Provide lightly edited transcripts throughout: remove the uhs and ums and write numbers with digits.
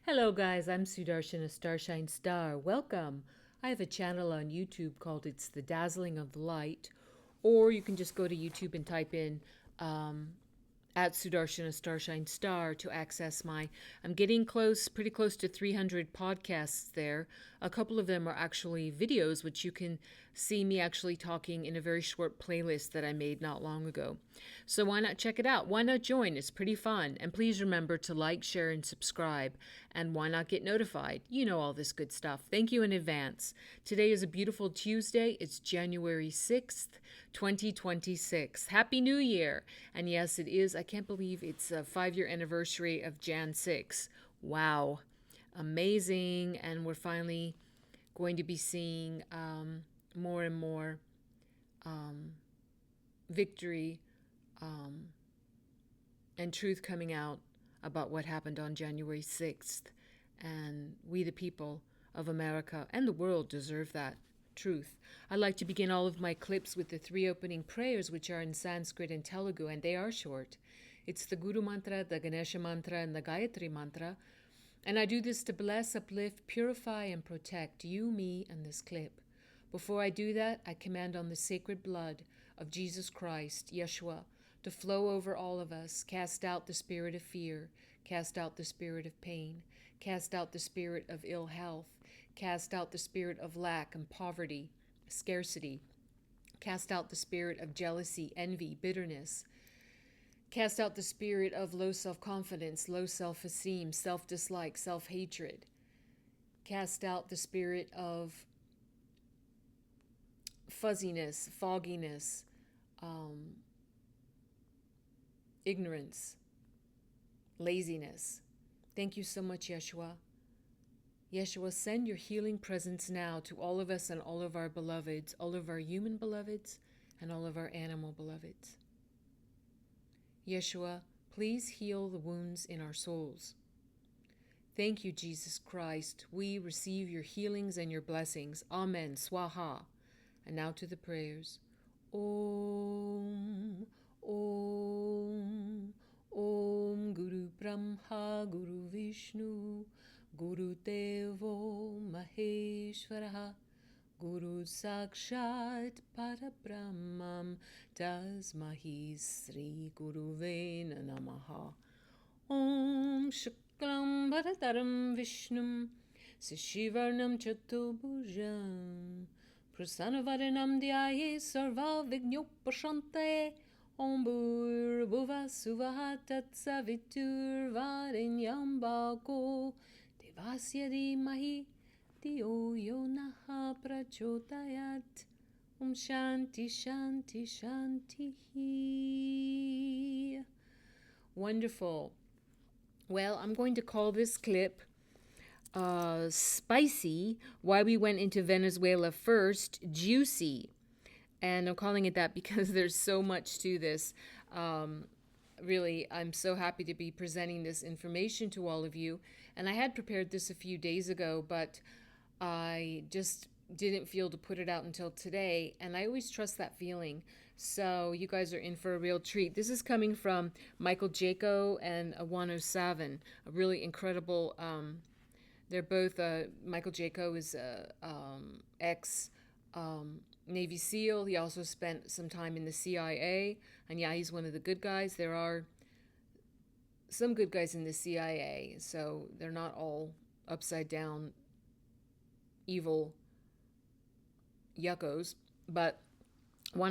Hello, guys. I'm Sudarshan, a Starshine Star. Welcome. I have a channel on YouTube called It's the Dazzling of Light, or you can just go to YouTube and type in um, at Sudarshan, a Starshine Star to access my. I'm getting close, pretty close to 300 podcasts there. A couple of them are actually videos, which you can see me actually talking in a very short playlist that I made not long ago. So why not check it out? Why not join? It's pretty fun. And please remember to like, share, and subscribe. And why not get notified? You know all this good stuff. Thank you in advance. Today is a beautiful Tuesday. It's January 6th, 2026. Happy New Year. And yes, it is. I can't believe it's a 5-year anniversary of Jan 6. Wow. Amazing. And we're finally going to be seeing more and more victory and truth coming out about what happened on January 6th. And we, the people of America and the world, deserve that truth. I like to begin all of my clips with the 3 opening prayers, which are in Sanskrit and Telugu, and they are short. It's the Guru Mantra, the Ganesha Mantra, and the Gayatri Mantra. And I do this to bless, uplift, purify, and protect you, me, and this clip. Before I do that, I command on the sacred blood of Jesus Christ, Yeshua, to flow over all of us, cast out the spirit of fear, cast out the spirit of pain, cast out the spirit of ill health, cast out the spirit of lack and poverty, scarcity, cast out the spirit of jealousy, envy, bitterness, cast out the spirit of low self-confidence, low self-esteem, self-dislike, self-hatred, cast out the spirit of fuzziness, fogginess, ignorance, laziness. Thank you so much, Yeshua. Yeshua, send your healing presence now to all of us and all of our beloveds, all of our human beloveds and all of our animal beloveds. Yeshua, please heal the wounds in our souls. Thank you, Jesus Christ. We receive your healings and your blessings. Amen. Swaha. And now to the prayers. Om, Om, Om Guru Brahma, Guru Vishnu, Guru Devo Maheshwaraha, Guru Sakshat Parabrahmam, Tasmahi Sri Guruve Namaha. Om Shuklam Bharataram Vishnum, Sishivarnam Chatubhujam, Prasanavaranam Dhyaye Sarva Vignopashante, Om Bhurvhuva Suvaha Tatsavitur Varenyam Bhako Devasya Dhimahi Dhiyo Yo Naha Prachodayat. Om Shanti Shanti Shanti. Wonderful. Well, I'm going to call this clip spicy, why we went into Venezuela first, juicy. And I'm calling it that because there's so much to this. Really, I'm so happy to be presenting this information to all of you. And I had prepared this a few days ago, but I just didn't feel to put it out until today. And I always trust that feeling. So you guys are in for a real treat. This is coming from Michael Jaco and Awano Savin, a really incredible. They're both. Michael Jaco is ex Navy SEAL. He also spent some time in the CIA, and yeah, he's one of the good guys. There are some good guys in the CIA, so they're not all upside down evil yuckos. But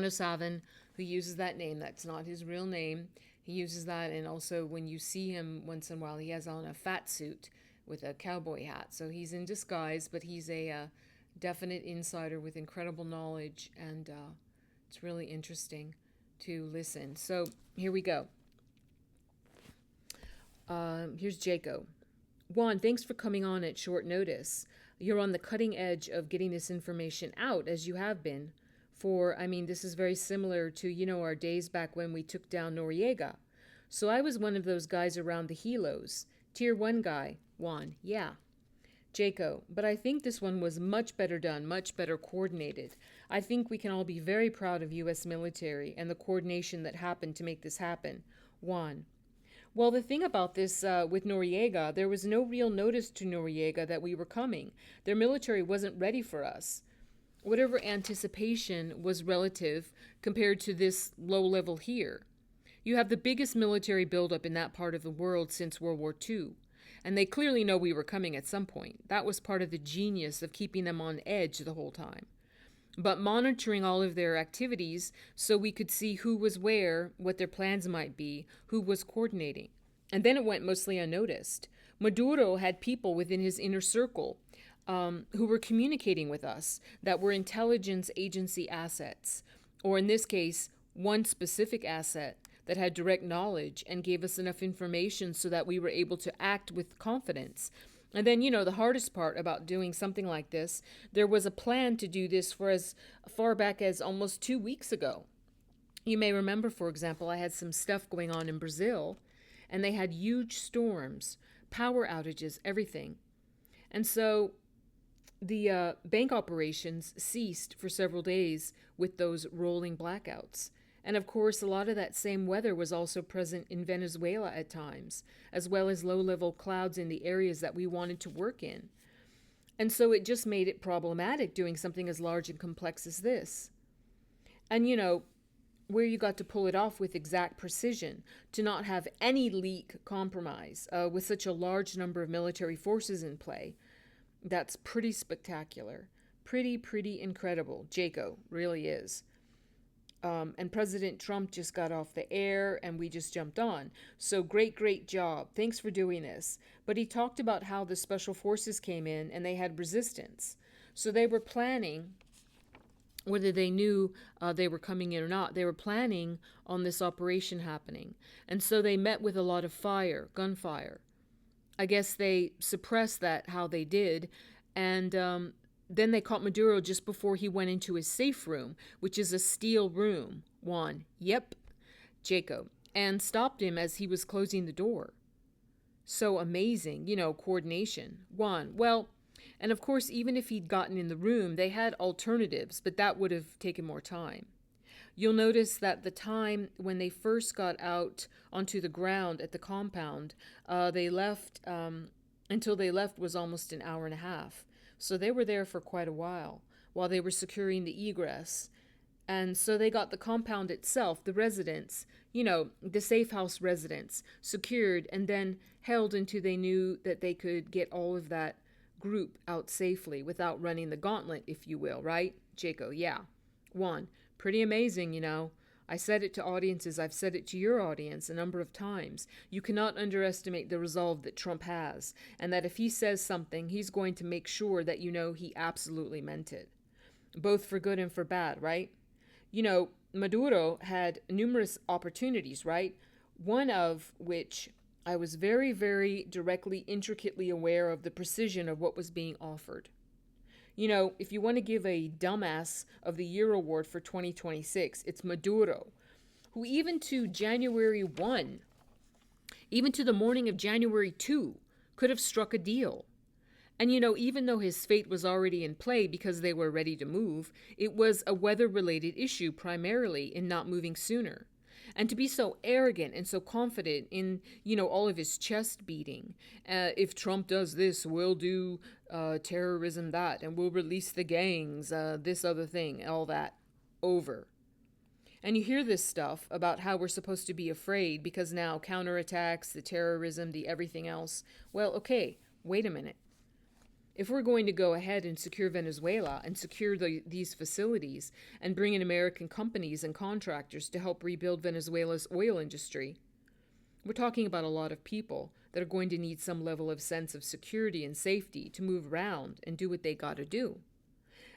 Savin, who uses that name, that's not his real name. He uses that, and also when you see him once in a while, he has on a fat suit with a cowboy hat. So he's in disguise, but he's a definite insider with incredible knowledge, and it's really interesting to listen. So here we go. Here's Jaco. Juan, thanks for coming on at short notice. You're on the cutting edge of getting this information out, as you have been. This is very similar to, our days back when we took down Noriega. So I was one of those guys around the helos. Tier 1 guy, Juan, yeah. Jaco, but I think this one was much better done, much better coordinated. I think we can all be very proud of U.S. military and the coordination that happened to make this happen. Juan, Well, the thing about this with Noriega, there was no real notice to Noriega that we were coming. Their military wasn't ready for us. Whatever anticipation was relative compared to this low level here. You have the biggest military buildup in that part of the world since World War II. And they clearly know we were coming at some point. That was part of the genius of keeping them on edge the whole time. But monitoring all of their activities so we could see who was where, what their plans might be, who was coordinating. And then it went mostly unnoticed. Maduro had people within his inner circle who were communicating with us that were intelligence agency assets, or in this case, one specific asset that had direct knowledge and gave us enough information so that we were able to act with confidence. And then, the hardest part about doing something like this, there was a plan to do this for as far back as almost 2 weeks ago. You may remember, for example, I had some stuff going on in Brazil, and they had huge storms, power outages, everything. And so the bank operations ceased for several days with those rolling blackouts. And of course, a lot of that same weather was also present in Venezuela at times, as well as low-level clouds in the areas that we wanted to work in. And so it just made it problematic doing something as large and complex as this. And where you got to pull it off with exact precision, to not have any leak compromise with such a large number of military forces in play, that's pretty spectacular. Pretty incredible. Jaco really is. And President Trump just got off the air and we just jumped on. So great job. Thanks for doing this. But he talked about how the special forces came in and they had resistance. So they were planning, whether they knew they were coming in or not, they were planning on this operation happening. And so they met with a lot of gunfire. I guess they suppressed that how they did. And then they caught Maduro just before he went into his safe room, which is a steel room. Juan, yep, Jacob, and stopped him as he was closing the door. So amazing, coordination. Juan, well, and of course, even if he'd gotten in the room, they had alternatives, but that would have taken more time. You'll notice that the time when they first got out onto the ground at the compound, they left, until they left was almost an hour and a half. So they were there for quite a while they were securing the egress. And so they got the compound itself, the residents, the safe house residents, secured and then held until they knew that they could get all of that group out safely without running the gauntlet, if you will, right? Jaco, yeah. Juan, pretty amazing, I said it to audiences, I've said it to your audience a number of times. You cannot underestimate the resolve that Trump has, and that if he says something, he's going to make sure that he absolutely meant it. Both for good and for bad, right? Maduro had numerous opportunities, right? One of which I was very, very directly, intricately aware of the precision of what was being offered. If you want to give a dumbass of the year award for 2026, it's Maduro, who even to January 1, even to the morning of January 2, could have struck a deal. And even though his fate was already in play because they were ready to move, it was a weather-related issue primarily in not moving sooner. And to be so arrogant and so confident in, all of his chest beating. If Trump does this, we'll do terrorism that, and we'll release the gangs, this other thing, all that. Over. And you hear this stuff about how we're supposed to be afraid because now counterattacks, the terrorism, the everything else. Well, okay, wait a minute. If we're going to go ahead and secure Venezuela and secure these facilities and bring in American companies and contractors to help rebuild Venezuela's oil industry, we're talking about a lot of people that are going to need some level of sense of security and safety to move around and do what they got to do.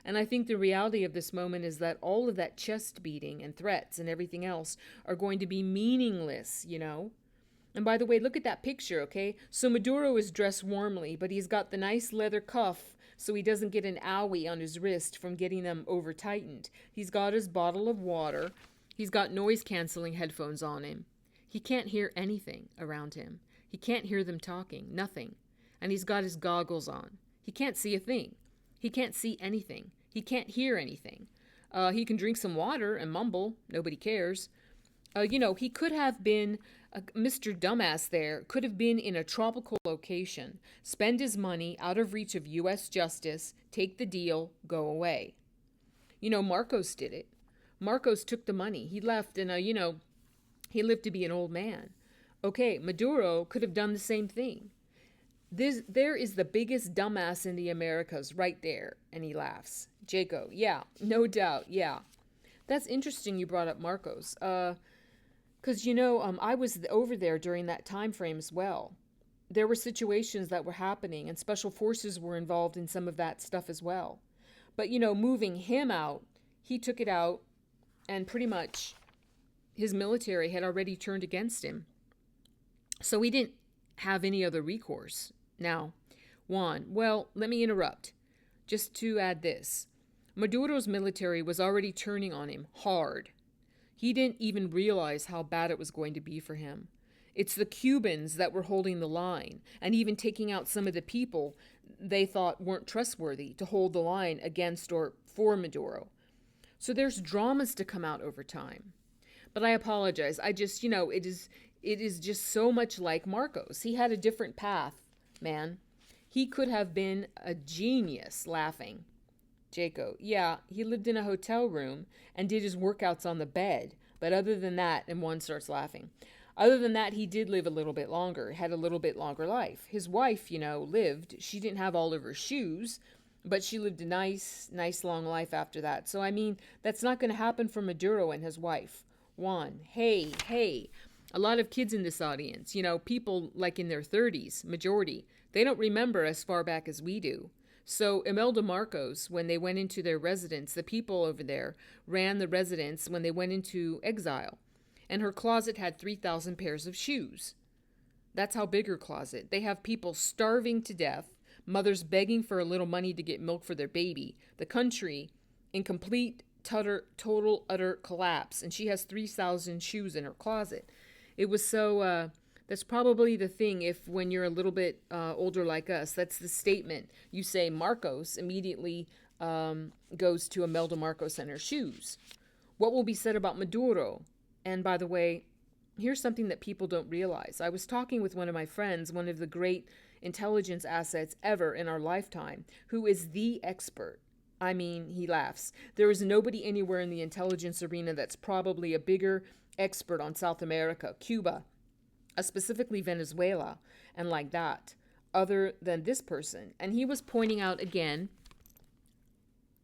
And I think the reality of this moment is that all of that chest beating and threats and everything else are going to be meaningless, And by the way, look at that picture, okay? So Maduro is dressed warmly, but he's got the nice leather cuff so he doesn't get an owie on his wrist from getting them over-tightened. He's got his bottle of water. He's got noise-canceling headphones on him. He can't hear anything around him. He can't hear them talking, nothing. And he's got his goggles on. He can't see a thing. He can't see anything. He can't hear anything. He can drink some water and mumble. Nobody cares. He could have been Mr. Dumbass there could have been in a tropical location, spend his money out of reach of U.S. justice, take the deal, go away. Marcos did it. Marcos took the money. He left and, he lived to be an old man. Okay, Maduro could have done the same thing. There is the biggest dumbass in the Americas right there. And he laughs. Jaco, yeah, no doubt, yeah. That's interesting you brought up Marcos. Because, I was over there during that time frame as well. There were situations that were happening and special forces were involved in some of that stuff as well. But, moving him out, he took it out and pretty much his military had already turned against him. So he didn't have any other recourse. Now, Juan, well, let me interrupt. Just to add this. Maduro's military was already turning on him hard. He didn't even realize how bad it was going to be for him. It's the Cubans that were holding the line and even taking out some of the people they thought weren't trustworthy to hold the line against or for Maduro. So there's dramas to come out over time. But I apologize. I just, it is just so much like Marcos. He had a different path, man. He could have been a genius laughing. Jaco, yeah, he lived in a hotel room and did his workouts on the bed. But other than that, and one starts laughing. Other than that, he did live a little bit longer, had a little bit longer life. His wife, lived. She didn't have all of her shoes, but she lived a nice long life after that. So, that's not going to happen for Maduro and his wife. Juan, hey, a lot of kids in this audience, people like in their 30s, majority, they don't remember as far back as we do. So Imelda Marcos, when they went into their residence, the people over there ran the residence when they went into exile. And her closet had 3,000 pairs of shoes. That's how big her closet. They have people starving to death, mothers begging for a little money to get milk for their baby, the country in complete, total, utter collapse. And she has 3,000 shoes in her closet. It was so... That's probably the thing if when you're a little bit older like us, that's the statement. You say Marcos, immediately goes to Imelda Marcos and her shoes. What will be said about Maduro? And by the way, here's something that people don't realize. I was talking with one of my friends, one of the great intelligence assets ever in our lifetime, who is the expert. He laughs. There is nobody anywhere in the intelligence arena that's probably a bigger expert on South America, Cuba, specifically Venezuela, and like that, other than this person. And he was pointing out again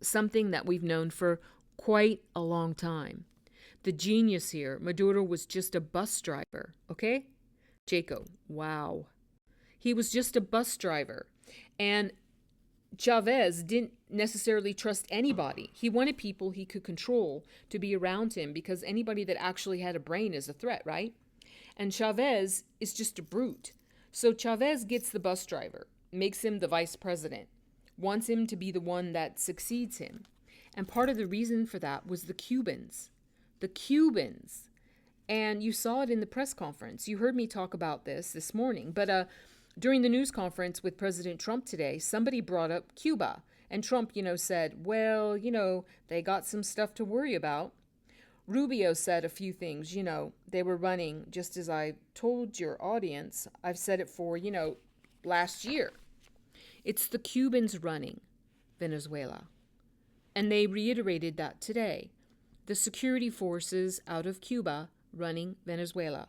something that we've known for quite a long time. The genius here, Maduro was just a bus driver, okay? Jaco, wow. He was just a bus driver. And Chavez didn't necessarily trust anybody. He wanted people he could control to be around him because anybody that actually had a brain is a threat, right? And Chavez is just a brute. So Chavez gets the bus driver, makes him the vice president, wants him to be the one that succeeds him. And part of the reason for that was the Cubans. The Cubans. And you saw it in the press conference. You heard me talk about this morning. But during the news conference with President Trump today, somebody brought up Cuba. And Trump, said, well, they got some stuff to worry about. Rubio said a few things, they were running, just as I told your audience, I've said it for, last year. It's the Cubans running Venezuela. And they reiterated that today. The security forces out of Cuba running Venezuela.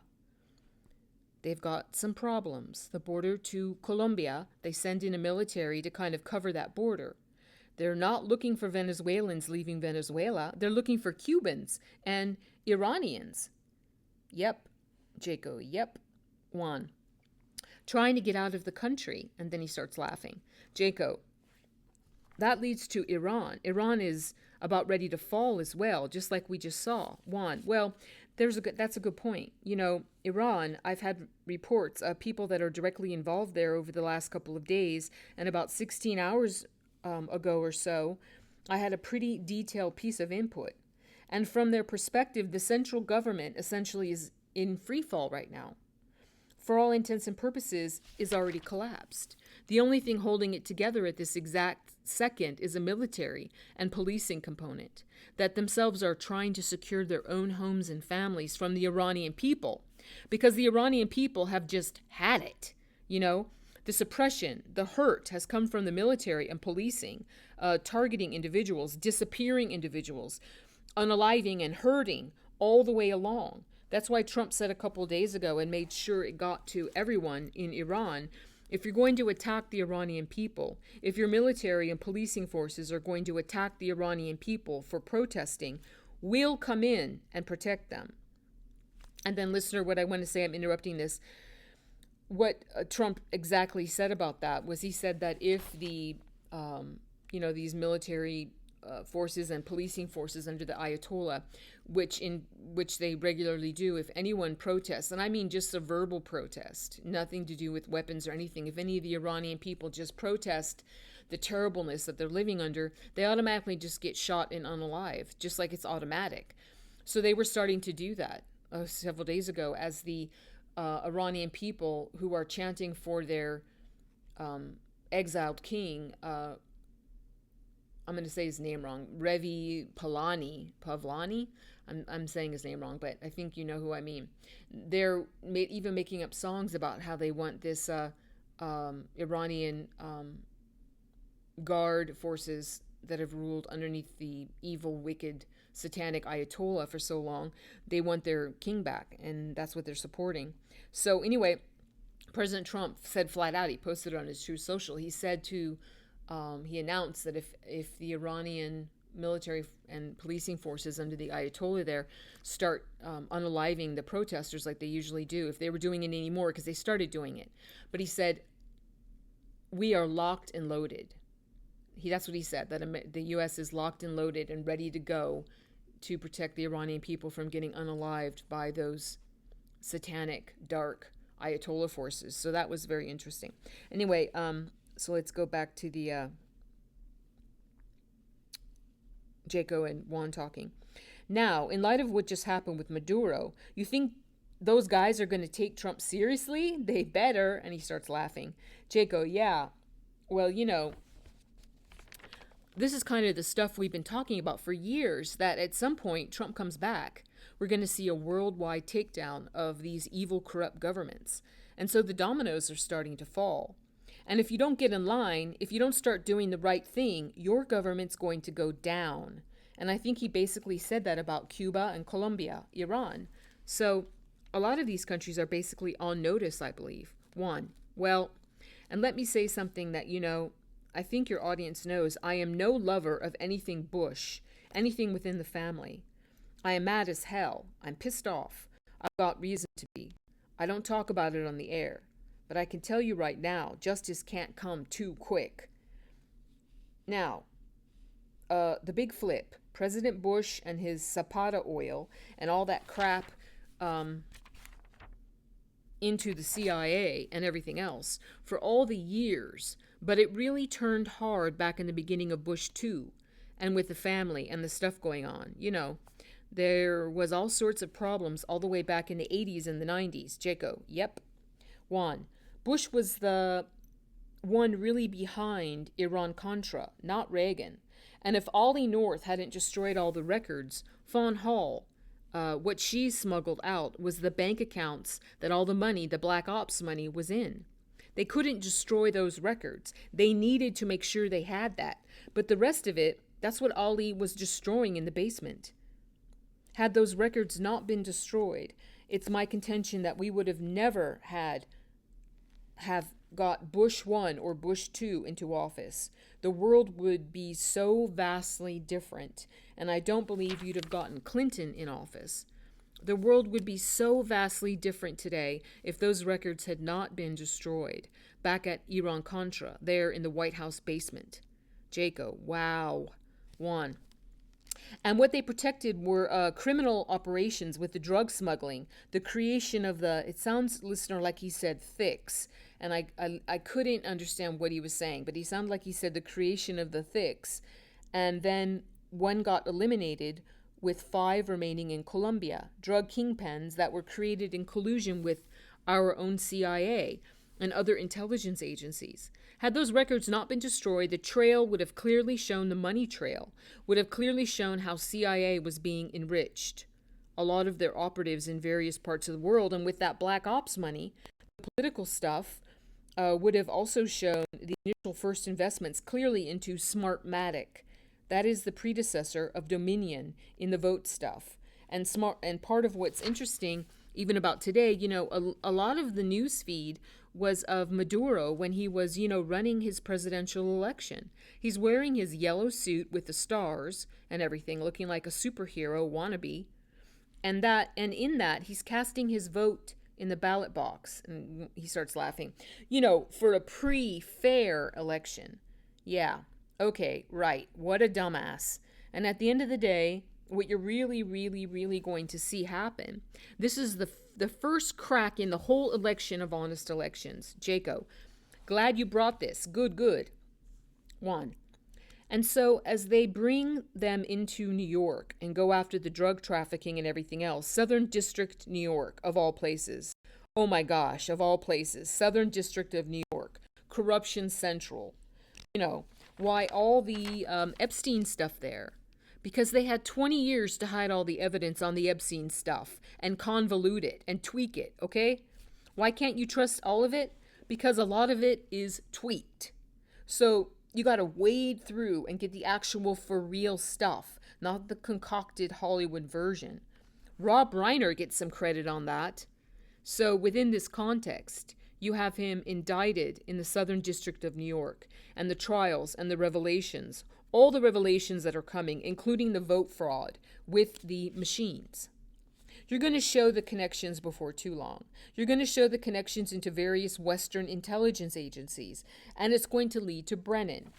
They've got some problems. The border to Colombia, they send in a military to kind of cover that border. They're not looking for Venezuelans leaving Venezuela. They're looking for Cubans and Iranians. Yep, Jaco, yep. Juan. Trying to get out of the country. And then he starts laughing. Jaco, that leads to Iran. Iran is about ready to fall as well, just like we just saw. Juan, well, that's a good point. Iran, I've had reports of people that are directly involved there over the last couple of days, and about 16 hours ago or so, I had a pretty detailed piece of input. And from their perspective, the central government essentially is in free fall right now. For all intents and purposes, is already collapsed. The only thing holding it together at this exact second is a military and policing component that themselves are trying to secure their own homes and families from the Iranian people. because the Iranian people have just had it. You know, the suppression, the hurt has come from the military and policing, targeting individuals, disappearing individuals, unaliving and hurting all the way along. That's why Trump said a couple of days ago and made sure it got to everyone in Iran, if you're going to attack the Iranian people, if your military and policing forces are going to attack the Iranian people for protesting, we'll come in and protect them. And then, listener, what I want to say, I'm interrupting this, what Trump exactly said about that was he said that if the, these military forces and policing forces under the Ayatollah, which they regularly do, if anyone protests, and I mean just a verbal protest, nothing to do with weapons or anything, if any of the Iranian people just protest the terribleness that they're living under, they automatically just get shot and unalived, just like it's automatic. So they were starting to do that several days ago as the Iranian people who are chanting for their exiled king, I'm going to say his name wrong, Revi Pavlani. I'm saying his name wrong, but I think you know who I mean. They're even making up songs about how they want this Iranian guard forces that have ruled underneath the evil, wicked, satanic Ayatollah for so long. They want their king back, and that's what they're supporting. So anyway, President Trump said flat out, he posted it on his Truth Social, he said to he announced that if the Iranian military and policing forces under the Ayatollah there start unaliving the protesters like they usually do, if they were doing it anymore, because they started doing it. But he said, we are locked and loaded. That's what he said, that the U.S. is locked and loaded and ready to go to protect the Iranian people from getting unalived by those satanic, dark Ayatollah forces. So that was very interesting. Anyway, so let's go back to the Jaco and Juan talking. Now, in light of what just happened with Maduro, you think those guys are going to take Trump seriously? They better. And he starts laughing. Jaco, yeah. Well, this is kind of the stuff we've been talking about for years, that at some point Trump comes back. We're going to see a worldwide takedown of these evil, corrupt governments. And so the dominoes are starting to fall. And if you don't get in line, if you don't start doing the right thing, your government's going to go down. And I think he basically said that about Cuba and Colombia, Iran. So a lot of these countries are basically on notice, I believe. One, well, and let me say something that, I think your audience knows. I am no lover of anything Bush, anything within the family. I am mad as hell. I'm pissed off. I've got reason to be. I don't talk about it on the air. But I can tell you right now, justice can't come too quick. Now, the big flip, President Bush and his Zapata oil and all that crap into the CIA and everything else for all the years, but it really turned hard back in the beginning of Bush 2 and with the family and the stuff going on. There was all sorts of problems all the way back in the 80s and the 90s. Jaco, yep. Juan, Bush was the one really behind Iran-Contra, not Reagan. And if Ollie North hadn't destroyed all the records, Fawn Hall, what she smuggled out was the bank accounts that all the money, the Black Ops money, was in. They couldn't destroy those records. They needed to make sure they had that. But the rest of it, that's what Ollie was destroying in the basement. Had those records not been destroyed, it's my contention that we would have never have got Bush 1 or Bush 2 into office. The world would be so vastly different, and I don't believe you'd have gotten Clinton in office. The world would be so vastly different today if those records had not been destroyed back at Iran-Contra, there in the White House basement. Jaco, wow. Juan. And what they protected were criminal operations with the drug smuggling, the creation of it sounds, listener, like he said thicks. And I couldn't understand what he was saying, but he sounded like he said the creation of the thicks. And then one got eliminated with 5 remaining in Colombia, drug kingpins that were created in collusion with our own CIA and other intelligence agencies. Had those records not been destroyed, the trail would have clearly shown, the money trail would have clearly shown how CIA was being enriched a lot of their operatives in various parts of the world. And with that black ops money, the political stuff would have also shown the initial first investments clearly into Smartmatic. That is the predecessor of Dominion in the vote stuff. And part of what's interesting, even about today, a lot of the news feed was of Maduro when he was, running his presidential election. He's wearing his yellow suit with the stars and everything, looking like a superhero wannabe. And in that, he's casting his vote in the ballot box. And he starts laughing. For a pre-fair election. Yeah. Okay, right. What a dumbass. And at the end of the day, what you're really, really, really going to see happen, this is the first crack in the whole election of honest elections. Jaco, glad you brought this. Good. One. And so as they bring them into New York and go after the drug trafficking and everything else, Southern District, New York, of all places. Oh my gosh, of all places. Southern District of New York. Corruption Central. Why all the Epstein stuff there? Because they had 20 years to hide all the evidence on the Epstein stuff and convolute it and tweak it, okay? Why can't you trust all of it? Because a lot of it is tweaked. So you got to wade through and get the actual for real stuff, not the concocted Hollywood version. Rob Reiner gets some credit on that. So within this context, you have him indicted in the Southern District of New York, and the trials and the revelations, all the revelations that are coming, including the vote fraud with the machines. You're going to show the connections before too long. You're going to show the connections into various Western intelligence agencies, and it's going to lead to Brennan.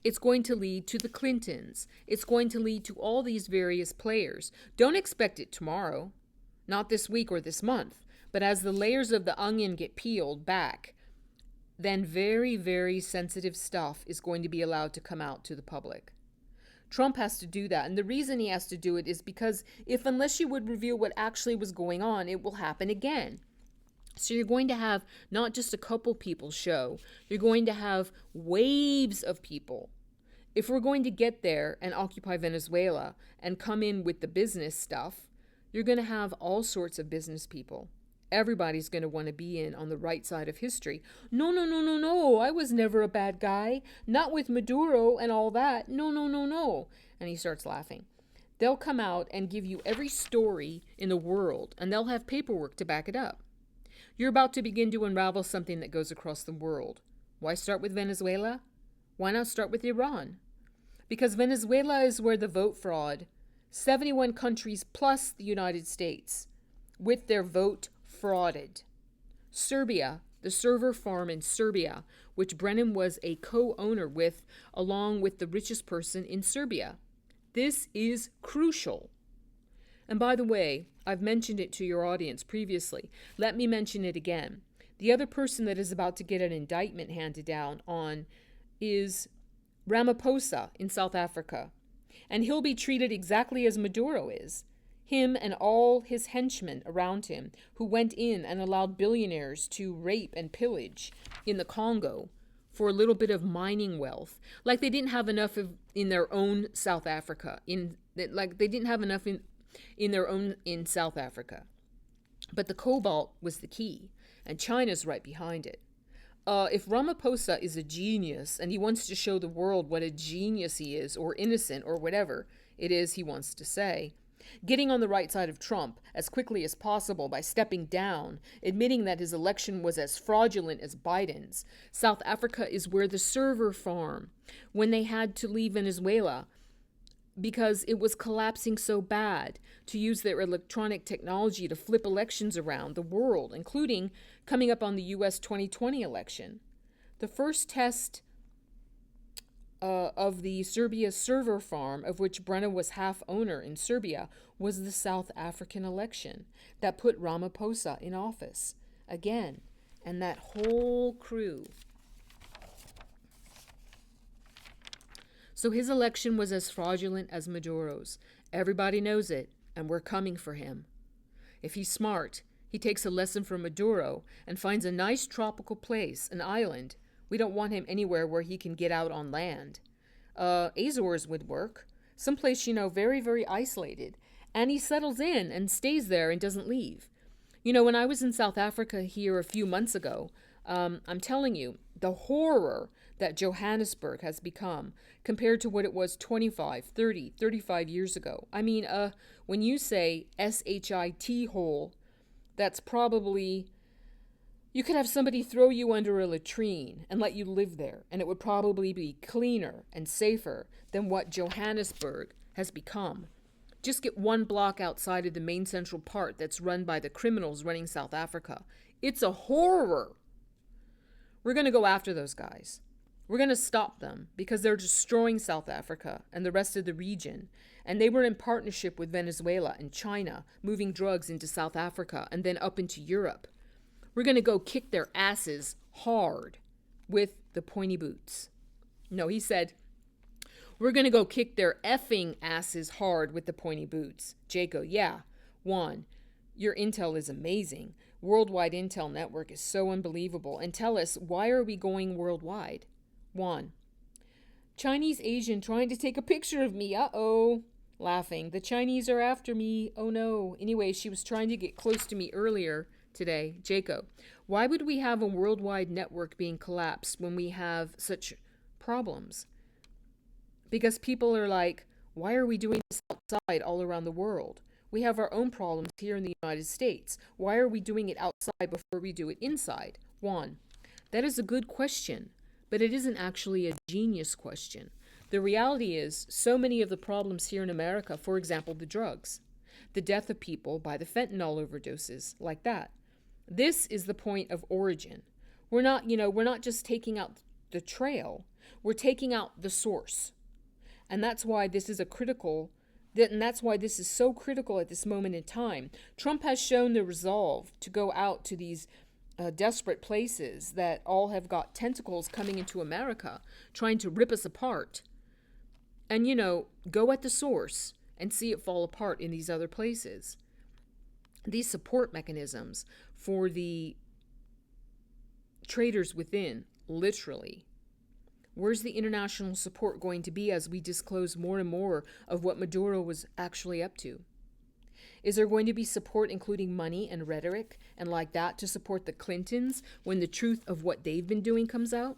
It's going to lead to the Clintons. It's going to lead to all these various players. Don't expect it tomorrow, not this week or this month, but as the layers of the onion get peeled back, then very, very sensitive stuff is going to be allowed to come out to the public. Trump has to do that. And the reason he has to do it is because unless you would reveal what actually was going on, it will happen again. So you're going to have not just a couple people show, you're going to have waves of people. If we're going to get there and occupy Venezuela and come in with the business stuff, you're going to have all sorts of business people. Everybody's going to want to be in on the right side of history. No, I was never a bad guy. Not with Maduro and all that. No. And he starts laughing. They'll come out and give you every story in the world, and they'll have paperwork to back it up. You're about to begin to unravel something that goes across the world. Why start with Venezuela? Why not start with Iran? Because Venezuela is where the vote fraud, 71 countries plus the United States, with their vote frauded. Serbia, the server farm in Serbia, which Brennan was a co-owner with, along with the richest person in Serbia. This is crucial. And by the way, I've mentioned it to your audience previously. Let me mention it again. The other person that is about to get an indictment handed down on is Ramaphosa in South Africa. And he'll be treated exactly as Maduro is. Him and all his henchmen around him who went in and allowed billionaires to rape and pillage in the Congo for a little bit of mining wealth. Like they didn't have enough in their own South Africa. In South Africa. But the cobalt was the key, and China's right behind it. If Ramaphosa is a genius and he wants to show the world what a genius he is, or innocent, or whatever it is he wants to say, getting on the right side of Trump as quickly as possible by stepping down, admitting that his election was as fraudulent as Biden's. South Africa is where the server farm, when they had to leave Venezuela because it was collapsing so bad, to use their electronic technology to flip elections around the world, including coming up on the U.S. 2020 election. The first test of the Serbia server farm, of which Brennan was half owner in Serbia, was the South African election that put Ramaphosa in office again, and that whole crew. So his election was as fraudulent as Maduro's. Everybody knows it, and we're coming for him. If he's smart, he takes a lesson from Maduro and finds a nice tropical place, an island. We don't want him anywhere where he can get out on land. Azores would work. Someplace, very, very isolated. And he settles in and stays there and doesn't leave. You know, when I was in South Africa here a few months ago, I'm telling you, the horror that Johannesburg has become compared to what it was 25, 30, 35 years ago. I mean, when you say SHIT hole, that's probably, you could have somebody throw you under a latrine and let you live there, and it would probably be cleaner and safer than what Johannesburg has become. Just get one block outside of the main central part that's run by the criminals running South Africa. It's a horror. We're going to go after those guys. We're going to stop them because they're destroying South Africa and the rest of the region. And they were in partnership with Venezuela and China, moving drugs into South Africa and then up into Europe. We're going to go kick their asses hard with the pointy boots. No, he said, we're going to go kick their effing asses hard with the pointy boots. Jaco, yeah. Juan, your intel is amazing. Worldwide Intel Network is so unbelievable. And tell us, why are we going worldwide? Juan, Chinese Asian trying to take a picture of me. Uh-oh. Laughing. The Chinese are after me. Oh no. Anyway, she was trying to get close to me earlier today. Jaco, why would we have a worldwide network being collapsed when we have such problems? Because people are like, why are we doing this outside all around the world? We have our own problems here in the United States. Why are we doing it outside before we do it inside? Juan, that is a good question, but it isn't actually a genius question. The reality is, so many of the problems here in America, for example, the drugs, the death of people by the fentanyl overdoses, like that. This is the point of origin. We're not just taking out the trail, we're taking out the source. And that's why this is that's why this is so critical at this moment in time. Trump has shown the resolve to go out to these desperate places that all have got tentacles coming into America, trying to rip us apart. And, go at the source and see it fall apart in these other places. These support mechanisms for the traders within, literally. Where's the international support going to be as we disclose more and more of what Maduro was actually up to? Is there going to be support including money and rhetoric and like that to support the Clintons when the truth of what they've been doing comes out?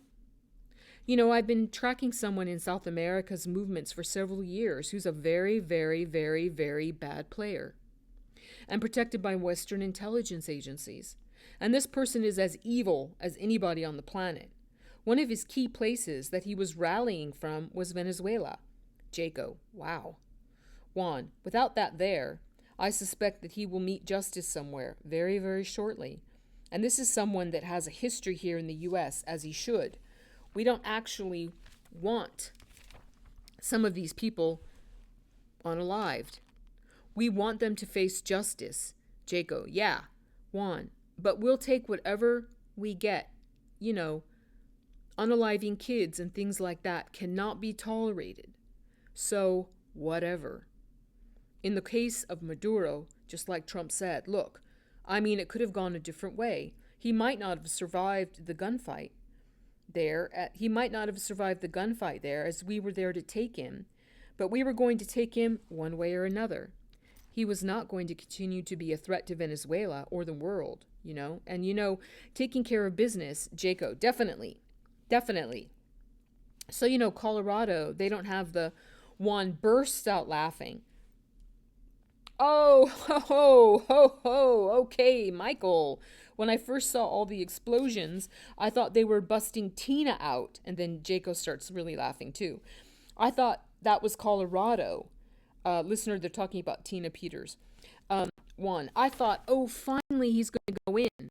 I've been tracking someone in South America's movements for several years who's a very, very, very, very bad player and protected by Western intelligence agencies. And this person is as evil as anybody on the planet. One of his key places that he was rallying from was Venezuela. Jaco, wow. Juan, without that there, I suspect that he will meet justice somewhere very, very shortly. And this is someone that has a history here in the U.S., as he should. We don't actually want some of these people unalived. We want them to face justice. Jaco, yeah. Juan, but we'll take whatever we get, unaliving kids and things like that cannot be tolerated. So, whatever. In the case of Maduro, just like Trump said, look, it could have gone a different way. He might not have survived the gunfight there. He might not have survived the gunfight there as we were there to take him. But we were going to take him one way or another. He was not going to continue to be a threat to Venezuela or the world, And, taking care of business, Jaco, definitely. So, Colorado, they don't have the one bursts out laughing. Oh, ho, ho, ho, okay, Michael. When I first saw all the explosions, I thought they were busting Tina out. And then Jaco starts really laughing too. I thought that was Colorado. Listener, they're talking about Tina Peters. One, I thought, oh, finally he's going to go in.